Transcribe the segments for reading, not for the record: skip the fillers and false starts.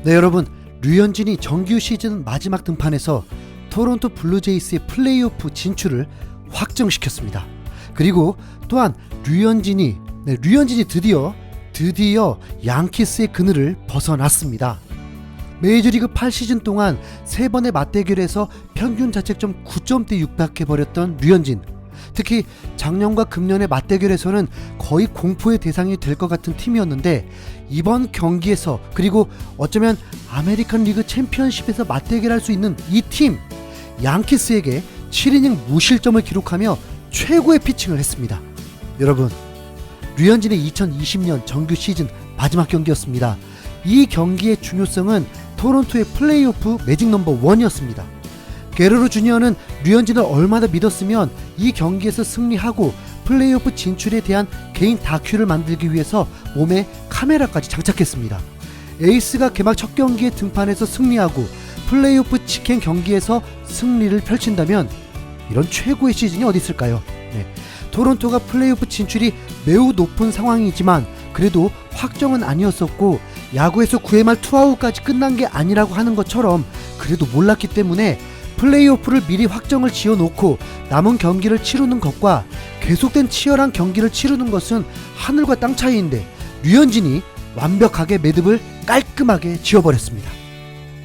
네, 여러분, 류현진이 정규 시즌 마지막 등판에서 토론토 블루제이스의 플레이오프 진출을 확정시켰습니다. 그리고 또한 류현진이 드디어 양키스의 그늘을 벗어났습니다. 메이저리그 8시즌 동안 3번의 맞대결에서 평균 자책점 9점대 육박해버렸던 류현진, 특히 작년과 금년의 맞대결에서는 거의 공포의 대상이 될 것 같은 팀이었는데, 이번 경기에서, 그리고 어쩌면 아메리칸 리그 챔피언십에서 맞대결할 수 있는 이 팀 양키스에게 7이닝 무실점을 기록하며 최고의 피칭을 했습니다. 여러분, 류현진의 2020년 정규 시즌 마지막 경기였습니다. 이 경기의 중요성은 토론토의 플레이오프 매직 넘버 1이었습니다. 게르로 주니어는 류현진을 얼마나 믿었으면 이 경기에서 승리하고 플레이오프 진출에 대한 개인 다큐를 만들기 위해서 몸에 카메라까지 장착했습니다. 에이스가 개막 첫 경기에 등판해서 승리하고 플레이오프 직행 경기에서 승리를 펼친다면 이런 최고의 시즌이 어디 있을까요? 토론토가 플레이오프 진출이 매우 높은 상황이지만 그래도 확정은 아니었었고, 야구에서 9회 말 투아웃까지 끝난 게 아니라고 하는 것처럼 그래도 몰랐기 때문에 플레이오프를 미리 확정을 지어놓고 남은 경기를 치르는 것과 계속된 치열한 경기를 치르는 것은 하늘과 땅 차이인데, 류현진이 완벽하게 매듭을 깔끔하게 지어버렸습니다.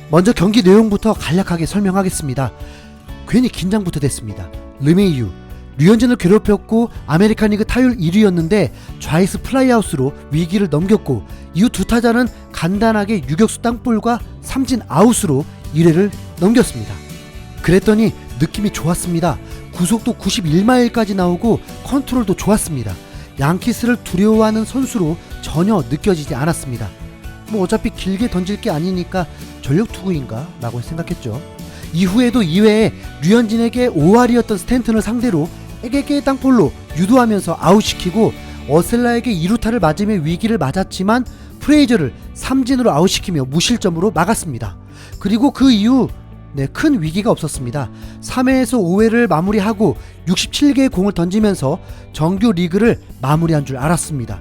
먼저 경기 내용부터 간략하게 설명하겠습니다. 괜히 긴장부터 됐습니다. 르메이유, 류현진을 괴롭혔고 아메리칸 리그 타율 1위였는데 좌익수 플라이아웃으로 위기를 넘겼고, 이후 두 타자는 간단하게 유격수 땅볼과 삼진 아웃으로 1회를 넘겼습니다. 그랬더니 느낌이 좋았습니다. 구속도 91마일까지 나오고 컨트롤도 좋았습니다. 양키스를 두려워하는 선수로 전혀 느껴지지 않았습니다. 어차피 길게 던질 게 아니니까 전력 투구인가 라고 생각했죠. 이후에도 2회에 류현진에게 5할이었던 스탠튼을 상대로 에게게 땅볼로 유도하면서 아웃시키고, 어셀라에게 2루타를 맞으며 위기를 맞았지만 프레이저를 삼진으로 아웃시키며 무실점으로 막았습니다. 그리고 그 이후 큰 위기가 없었습니다. 3회에서 5회를 마무리하고 67개의 공을 던지면서 정규 리그를 마무리한 줄 알았습니다.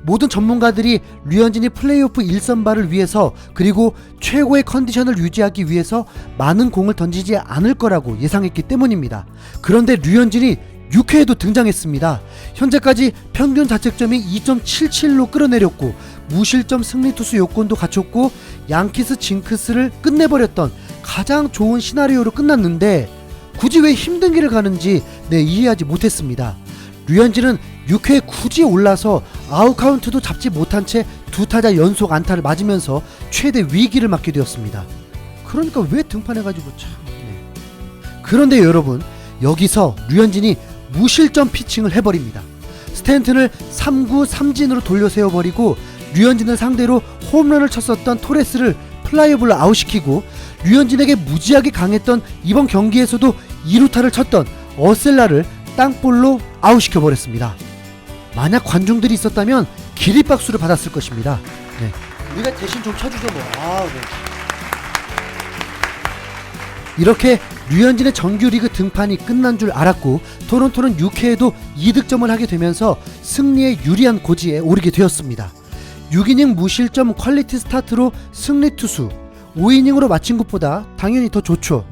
모든 전문가들이 류현진이 플레이오프 1선발을 위해서, 그리고 최고의 컨디션을 유지하기 위해서 많은 공을 던지지 않을 거라고 예상했기 때문입니다. 그런데 류현진이 6회에도 등장했습니다. 현재까지 평균 자책점이 2.77로 끌어내렸고 무실점 승리 투수 요건도 갖췄고 양키스 징크스를 끝내버렸던 가장 좋은 시나리오로 끝났는데, 굳이 왜 힘든 길을 가는지 이해하지 못했습니다. 류현진은 6회에 굳이 올라서 아웃 카운트도 잡지 못한 채 두 타자 연속 안타를 맞으면서 최대 위기를 맞게 되었습니다. 그러니까 왜 등판해가지고 참. 그런데 여러분, 여기서 류현진이 무실점 피칭을 해버립니다. 스탠튼을 3구 3진으로 돌려 세워버리고, 류현진을 상대로 홈런을 쳤었던 토레스를 플라이어볼로 아웃시키고, 류현진에게 무지하게 강했던 이번 경기에서도 2루타를 쳤던 어셀라를 땅볼로 아웃시켜버렸습니다. 만약 관중들이 있었다면 기립박수를 받았을 것입니다. 우리가 대신 좀 쳐주죠 뭐. 이렇게 류현진의 정규리그 등판이 끝난 줄 알았고, 토론토는 6회에도 2득점을 하게 되면서 승리에 유리한 고지에 오르게 되었습니다. 6이닝 무실점 퀄리티 스타트로 승리 투수, 5이닝으로 마친 것보다 당연히 더 좋죠.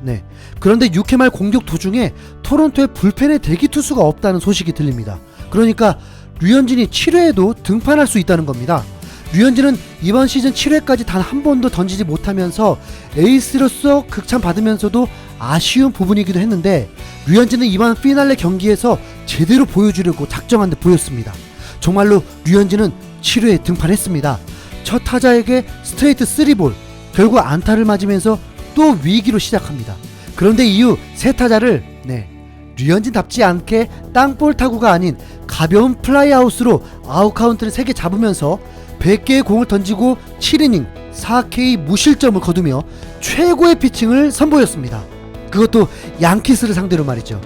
그런데 6회 말 공격 도중에 토론토의 불펜에 대기 투수가 없다는 소식이 들립니다. 그러니까 류현진이 7회에도 등판할 수 있다는 겁니다. 류현진은 이번 시즌 7회까지 단 한 번도 던지지 못하면서 에이스로서 극찬받으면서도 아쉬운 부분이기도 했는데, 류현진은 이번 피날레 경기에서 제대로 보여주려고 작정한 듯 보였습니다. 정말로 류현진은 7회에 등판했습니다. 첫 타자에게 스트레이트 3볼, 결국 안타를 맞으면서 또 위기로 시작합니다. 그런데 이후 세 타자를 류현진답지 않게 땅볼 타구가 아닌 가벼운 플라이아웃으로 아웃 카운트를 3개 잡으면서 100개의 공을 던지고 7이닝 4K 무실점을 거두며 최고의 피칭을 선보였습니다. 그것도 양키스를 상대로 말이죠.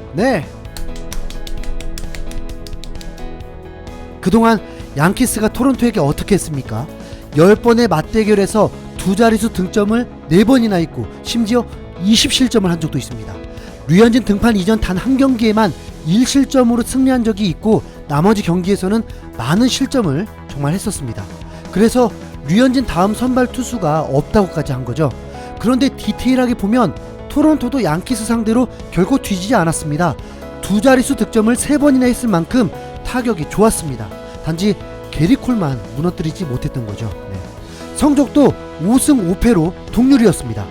그동안 양키스가 토론토에게 어떻게 했습니까? 10번의 맞대결에서 두 자릿수 등점을 4번이나 했고 심지어 20실점을 한 적도 있습니다. 류현진 등판 이전 단 한 경기에만 1실점으로 승리한 적이 있고, 나머지 경기에서는 많은 실점을 정말 했었습니다. 그래서 류현진 다음 선발 투수가 없다고까지 한 거죠. 그런데 디테일하게 보면 토론토도 양키스 상대로 결코 뒤지지 않았습니다. 두 자릿수 득점을 3번이나 했을 만큼 타격이 좋았습니다. 단지 게리 콜만 무너뜨리지 못했던 거죠. 성적도 5승 5패로 동률이었습니다.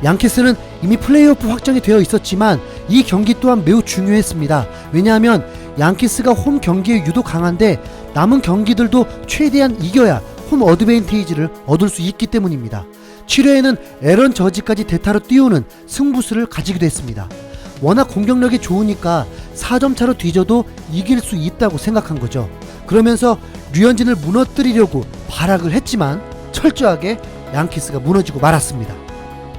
양키스는 이미 플레이오프 확정이 되어 있었지만 이 경기 또한 매우 중요했습니다. 왜냐하면 양키스가 홈 경기에 유독 강한데 남은 경기들도 최대한 이겨야 홈 어드밴티지를 얻을 수 있기 때문입니다. 7회에는 에런 저지까지 대타로 띄우는 승부수를 가지기도 했습니다. 워낙 공격력이 좋으니까 4점 차로 뒤져도 이길 수 있다고 생각한 거죠. 그러면서 류현진을 무너뜨리려고 발악을 했지만 철저하게 양키스가 무너지고 말았습니다.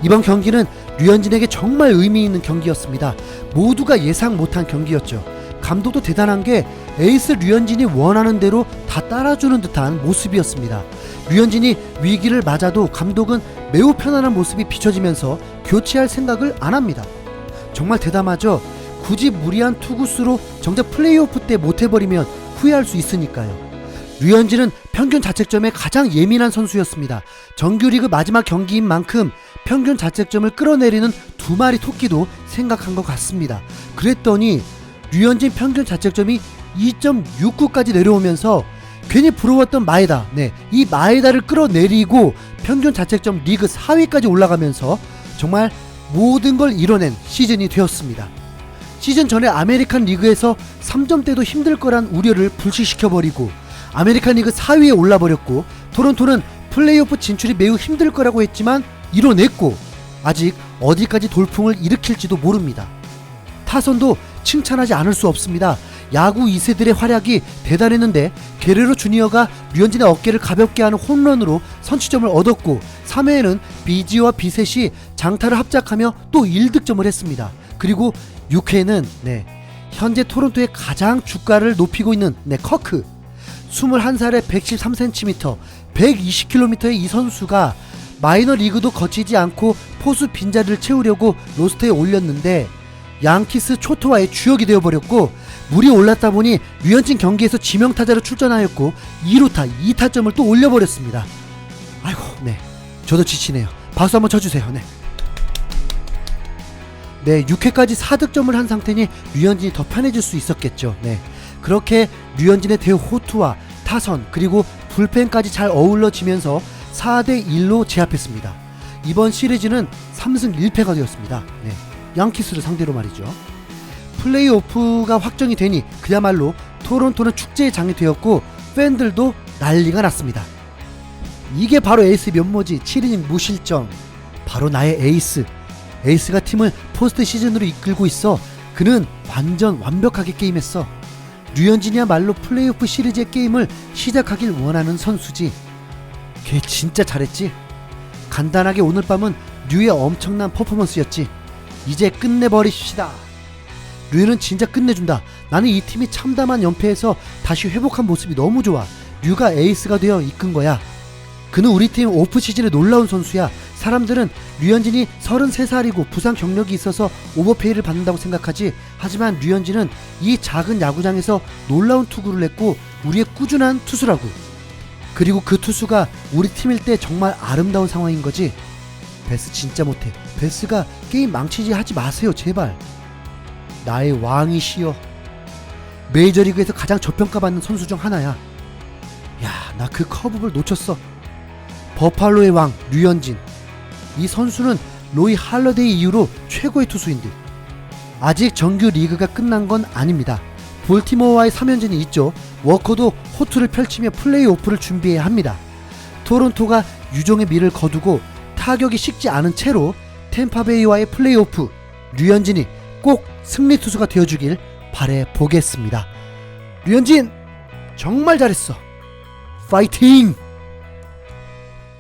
이번 경기는 류현진에게 정말 의미 있는 경기였습니다. 모두가 예상 못한 경기였죠. 감독도 대단한 게 에이스 류현진이 원하는 대로 다 따라주는 듯한 모습이었습니다. 류현진이 위기를 맞아도 감독은 매우 편안한 모습이 비춰지면서 교체할 생각을 안 합니다. 정말 대담하죠. 굳이 무리한 투구수로 정작 플레이오프 때 못해버리면 후회할 수 있으니까요. 류현진은 평균 자책점에 가장 예민한 선수였습니다. 정규리그 마지막 경기인 만큼 평균 자책점을 끌어내리는 2마리 토끼도 생각한 것 같습니다. 그랬더니 류현진 평균 자책점이 2.69까지 내려오면서 괜히 부러웠던 마에다, 이 마에다를 끌어내리고 평균 자책점 리그 4위까지 올라가면서 정말 모든 걸 이뤄낸 시즌이 되었습니다. 시즌 전에 아메리칸 리그에서 3점대도 힘들 거란 우려를 불식시켜버리고 아메리칸 리그 4위에 올라버렸고, 토론토는 플레이오프 진출이 매우 힘들 거라고 했지만 이뤄냈고, 아직 어디까지 돌풍을 일으킬지도 모릅니다. 타선도 칭찬하지 않을 수 없습니다. 야구 2세들의 활약이 대단했는데 게레로 주니어가 류현진의 어깨를 가볍게 하는 홈런으로 선취점을 얻었고, 3회에는 비지와 비셋이 장타를 합작하며 또 1득점을 했습니다. 그리고 6회에는 현재 토론토의 가장 주가를 높이고 있는 커크, 21살에 113cm, 120km의 이 선수가 마이너 리그도 거치지 않고 포수 빈자리를 채우려고 로스터에 올렸는데 양키스 초토화의 주역이 되어버렸고, 물이 올랐다 보니 류현진 경기에서 지명타자로 출전하였고 2루타 2타점을 또 올려버렸습니다. 아이고, 저도 지치네요. 박수 한번 쳐주세요. 6회까지 4득점을 한 상태니 류현진이 더 편해질 수 있었겠죠. 그렇게 류현진의 대호투와 타선 그리고 불펜까지 잘 어우러지면서 4대1로 제압했습니다. 이번 시리즈는 3승 1패가 되었습니다. 양키스를 상대로 말이죠. 플레이오프가 확정이 되니 그야말로 토론토는 축제의 장이 되었고 팬들도 난리가 났습니다. 이게 바로 에이스 면모지. 7이닝 무실점. 바로 나의 에이스. 에이스가 팀을 포스트 시즌으로 이끌고 있어. 그는 완전 완벽하게 게임했어. 류현진이야말로 플레이오프 시리즈의 게임을 시작하길 원하는 선수지. 걔 진짜 잘했지. 간단하게 오늘 밤은 류의 엄청난 퍼포먼스였지. 이제 끝내버리십시다. 류는 진짜 끝내준다. 나는 이 팀이 참담한 연패에서 다시 회복한 모습이 너무 좋아. 류가 에이스가 되어 이끈 거야. 그는 우리 팀 오프시즌에 놀라운 선수야. 사람들은 류현진이 33살이고 부상 경력이 있어서 오버페이를 받는다고 생각하지. 하지만 류현진은 이 작은 야구장에서 놀라운 투구를 냈고 우리의 꾸준한 투수라고. 그리고 그 투수가 우리 팀일 때 정말 아름다운 상황인 거지. 베스 진짜 못해. 베스가 게임 망치지 하지 마세요, 제발. 나의 왕이시여. 메이저리그에서 가장 저평가받는 선수 중 하나야. 야, 나 그 커브볼 놓쳤어. 버팔로의 왕 류현진. 이 선수는 로이 할러데이 이후로 최고의 투수인 듯. 아직 정규 리그가 끝난 건 아닙니다. 볼티모어와의 3연전이 있죠. 워커도 호투를 펼치며 플레이오프를 준비해야 합니다. 토론토가 유종의 미를 거두고 타격이 식지 않은 채로 템파베이와의 플레이오프, 류현진이 꼭 승리 투수가 되어주길 바라보겠습니다. 류현진 정말 잘했어. 파이팅!